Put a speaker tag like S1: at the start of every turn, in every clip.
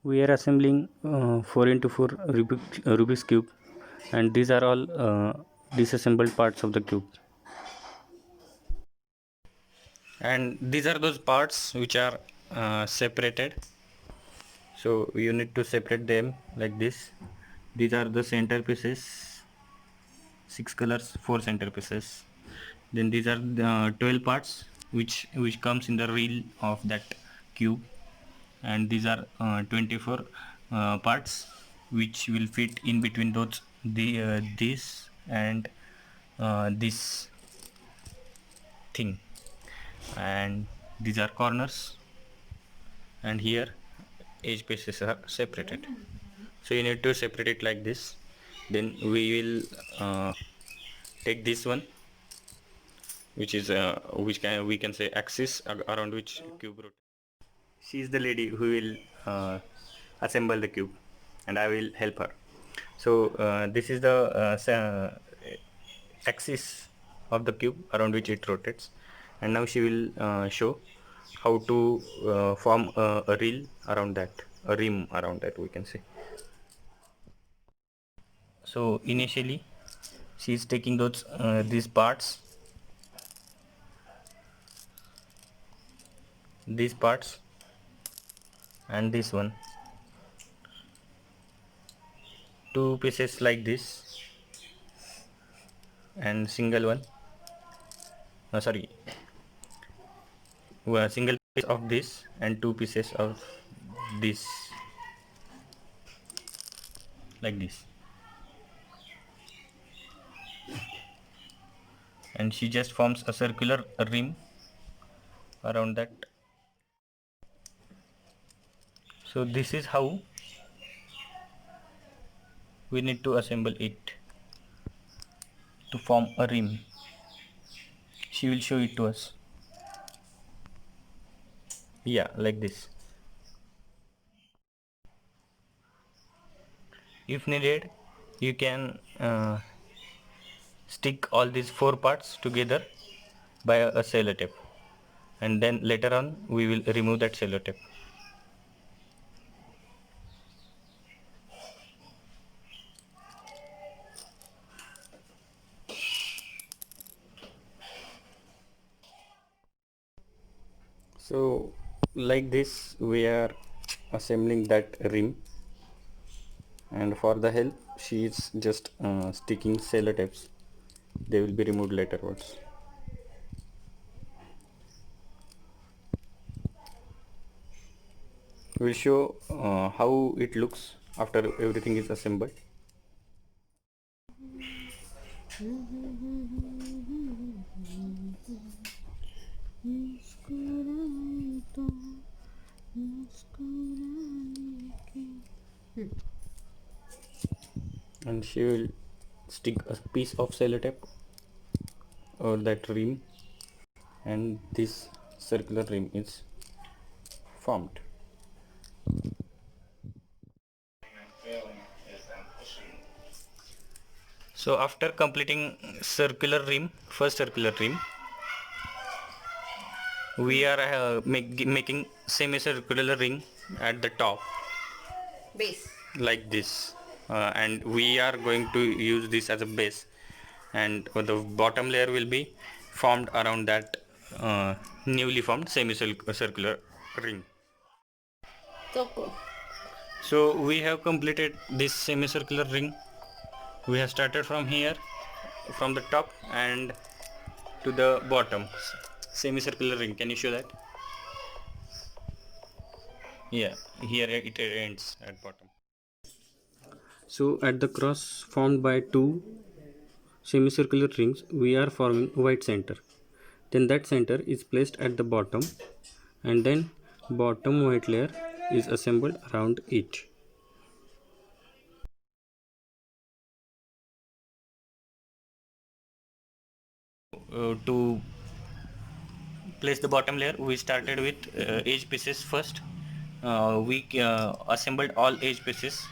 S1: We are assembling 4 into 4 Rubik's cube, and these are all disassembled parts of the cube, and these are those parts which are separated. So you need to separate them like this. These are the center pieces, 6 colors, 4 center pieces. Then these are the 12 parts which comes in the reel of that cube, and these are 24 parts which will fit in between those this and this thing. And these are corners, and here edge pieces are separated. So you need to separate it like this. Then we will take this one, which is we can say axis around which cube rotates. She is the lady who will assemble the cube, and I will help her. So this is the axis of the cube around which it rotates, and now she will show how to form a reel around that, a rim around that, we can say. So initially she is taking these parts, and this one, two pieces like this, and single one, sorry, a single piece of this and two pieces of this, like this. And she just forms a circular rim around that. So this is how we need to assemble it to form a rim. She will show it to us. Yeah, like this. If needed, you can stick all these four parts together by a sellotape, and then later on we will remove that sellotape. So like this we are assembling that rim, and for the help she is just sticking sellotapes. They will be removed laterwards. We'll show how it looks after everything is assembled. And she will stick a piece of sellotape over that rim, and this circular rim is formed. So after completing first circular rim, we are making semicircular ring at the top, base, like this, and we are going to use this as a base, and the bottom layer will be formed around that newly formed semicircular ring. So we have completed this semicircular ring. We have started from here, from the top and to the bottom. Semicircular ring, can you show that? Yeah, here it ends at bottom. So at the cross formed by two semicircular rings, we are forming white center. Then that center is placed at the bottom, and then bottom white layer is assembled around it. To place the bottom layer, we started with edge pieces first. We assembled all edge pieces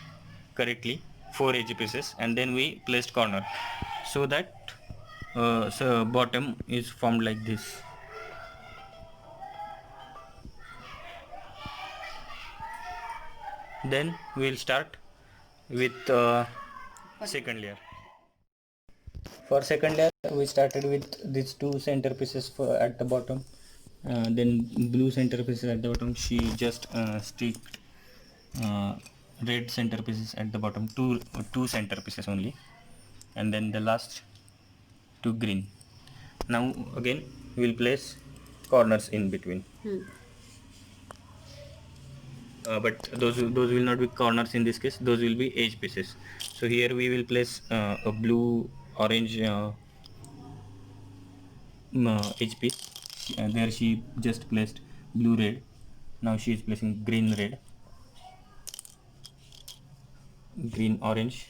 S1: correctly, 4 edge pieces, and then we placed corner, so that so bottom is formed like this. Then we'll start with second layer. For second layer we started with these two centerpieces at the bottom, then blue centerpieces at the bottom. She just sticked uh, red centerpieces at the bottom, two centerpieces only, and then the last two green. Now again we'll place corners in between. But those will not be corners in this case, those will be edge pieces. So here we will place a blue orange edge piece. There she just placed blue red. Now she is placing green red, green orange,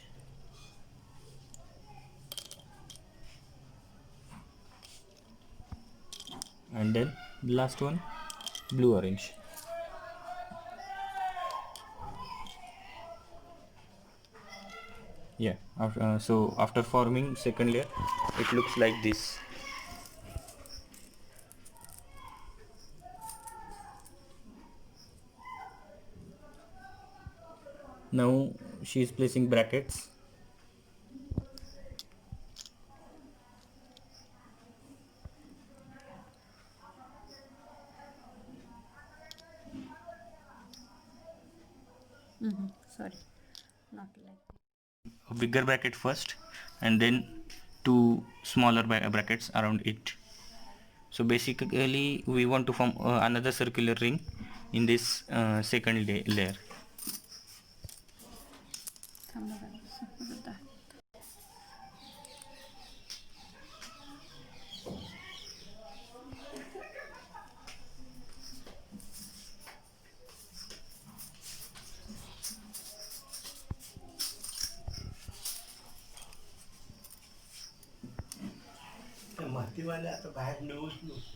S1: and then the last one blue orange. Yeah, so after forming second layer it looks like this. Now she is placing brackets.
S2: Sorry, not like.
S1: A bigger bracket first and then two smaller brackets around it. So basically we want to form another circular ring in this second layer.
S3: मातीवाले आता बाहेर नेऊच नको.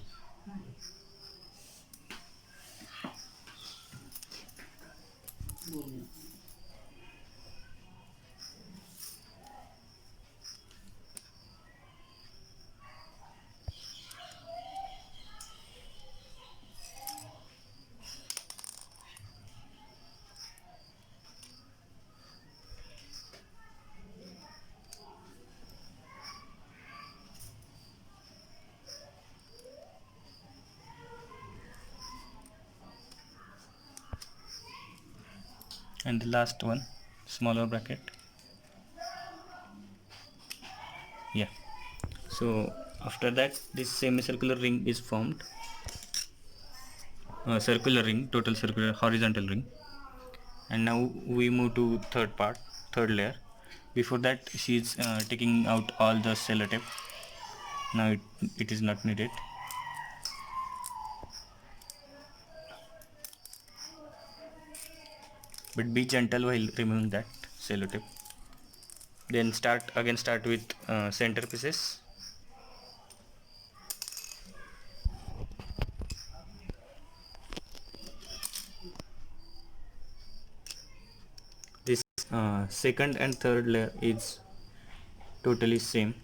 S1: And the last one smaller bracket. Yeah, so after that this semicircular ring is formed, circular ring, total circular horizontal ring. And now we move to third layer. Before that she's taking out all the sellotape. Now it is not needed. But be gentle while removing that sellotape. Then start with center pieces. This second and third layer is totally same.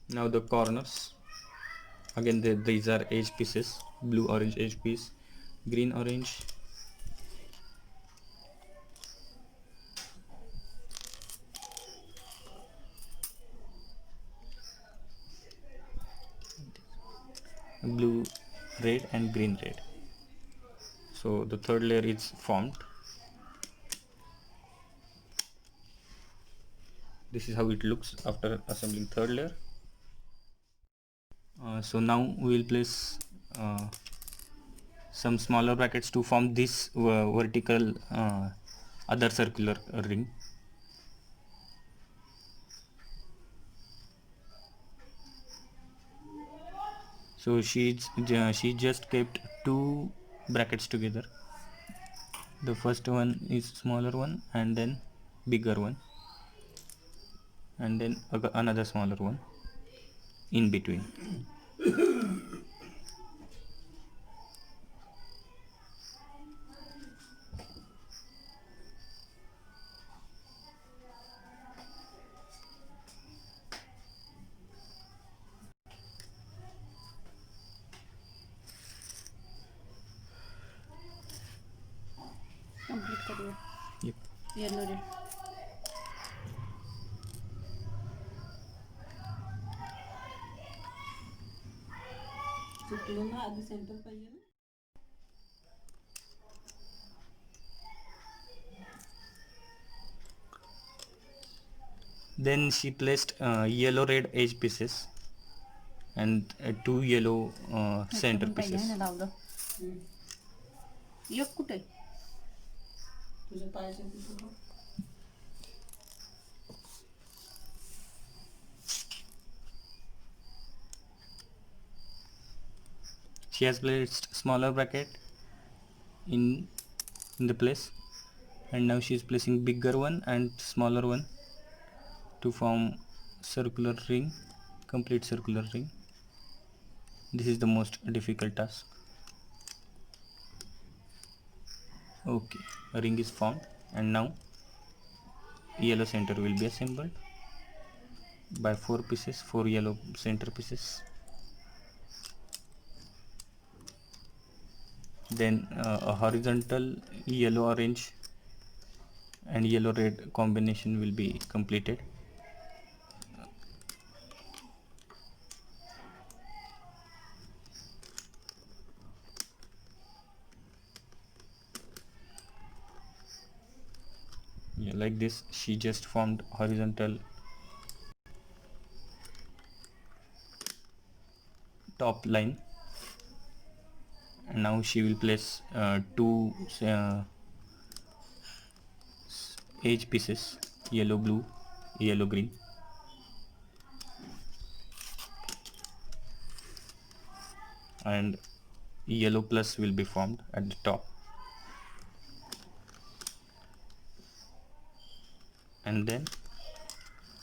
S1: Now the corners, again these are edge pieces, blue orange edge piece, green orange, blue red, and green red. So the third layer is formed. This is how it looks after assembling third layer. So now we will place some smaller brackets to form this vertical other circular ring. So she just kept two brackets together. The first one is smaller one, and then bigger one, and then another smaller one in between.
S2: Yellow red चुकलो ना आधी centre पाहिजे ना.
S1: Then she placed yellow red edge pieces and two yellow center
S2: पाहिजे
S1: pieces.
S2: ना लावलं. एक कुठे तुझ्या पायाच्या तिथं.
S1: She has placed smaller bracket in the place, and now she is placing bigger one and smaller one to form circular ring, complete circular ring. This is the most difficult task. Okay, a ring is formed, and now yellow center will be assembled by 4 pieces, 4 yellow center pieces. Then a horizontal yellow orange and yellow red combination will be completed. Yeah, like this she just formed horizontal top line, and now she will place two edge pieces, yellow blue, yellow green, and yellow plus will be formed at the top, and then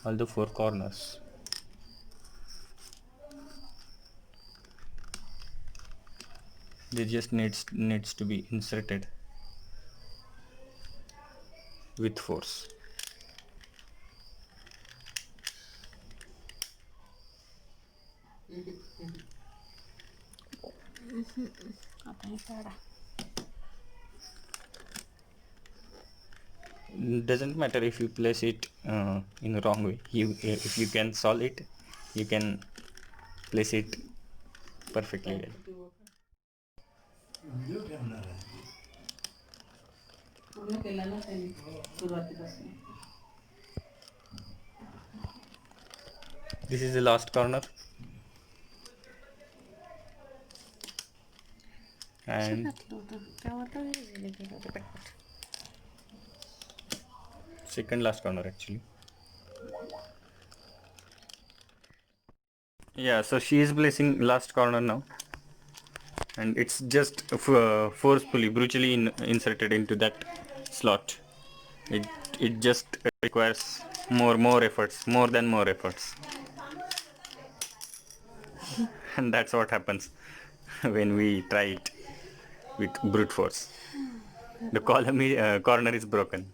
S1: all the 4 corners. They just needs to be inserted with force.
S2: आता हे काढा.
S1: Doesn't matter if you place it in the wrong way. If you can solve it, you can place it perfectly well.
S3: Video ठेवणार आहे.
S2: पूर्ण केला ना त्यांनी सुरुवातीपासून.
S1: This is the last corner, and
S2: घातलं होतं तेव्हा तर हे गेलं होतं पटपट.
S1: second last corner actually. Yeah, so she is placing last corner now, and it's just forcefully, brutally inserted into that slot. It just requires more efforts, more than more efforts. And that's what happens when we try it with brute force. The corner is broken.